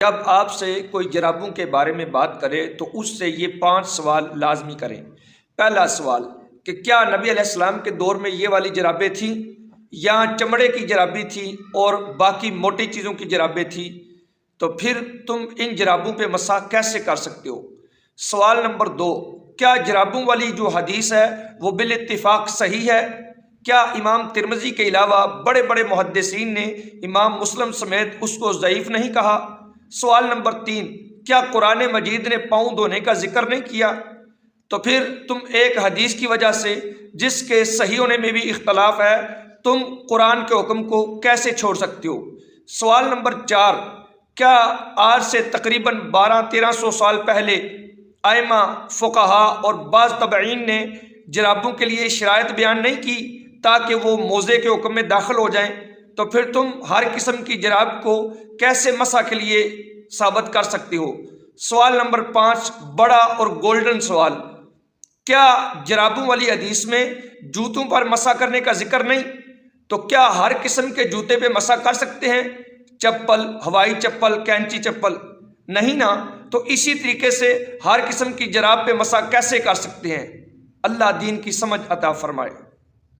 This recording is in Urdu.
جب آپ سے کوئی جرابوں کے بارے میں بات کرے تو اس سے یہ 5 سوال لازمی کریں۔ پہلا سوال کہ کیا نبی علیہ السلام کے دور میں یہ والی جرابیں تھیں یا چمڑے کی جرابیں تھیں اور باقی موٹی چیزوں کی جرابیں تھیں؟ تو پھر تم ان جرابوں پہ مسح کیسے کر سکتے ہو؟ سوال نمبر 2، کیا جرابوں والی جو حدیث ہے وہ بالاتفاق صحیح ہے؟ کیا امام ترمذی کے علاوہ بڑے بڑے محدثین نے امام مسلم سمیت اس کو ضعیف نہیں کہا؟ سوال نمبر 3، کیا قرآن مجید نے پاؤں دھونے کا ذکر نہیں کیا؟ تو پھر تم ایک حدیث کی وجہ سے جس کے صحیح ہونے میں بھی اختلاف ہے، تم قرآن کے حکم کو کیسے چھوڑ سکتے ہو؟ سوال نمبر 4، کیا آج سے تقریباً 1200-1300 سال پہلے ائمہ، فقہا اور بعض تابعین نے جرابوں کے لیے شرائط بیان نہیں کی تاکہ وہ موضع کے حکم میں داخل ہو جائیں؟ تو پھر تم ہر قسم کی جراب کو کیسے مسح کے لیے ثابت کر سکتے ہو؟ سوال نمبر 5، بڑا اور گولڈن سوال، کیا جرابوں والی حدیث میں جوتوں پر مسح کرنے کا ذکر نہیں؟ تو کیا ہر قسم کے جوتے پہ مسح کر سکتے ہیں؟ چپل، ہوائی چپل، کینچی چپل؟ نہیں نا۔ تو اسی طریقے سے ہر قسم کی جراب پہ مسح کیسے کر سکتے ہیں؟ اللہ دین کی سمجھ عطا فرمائے۔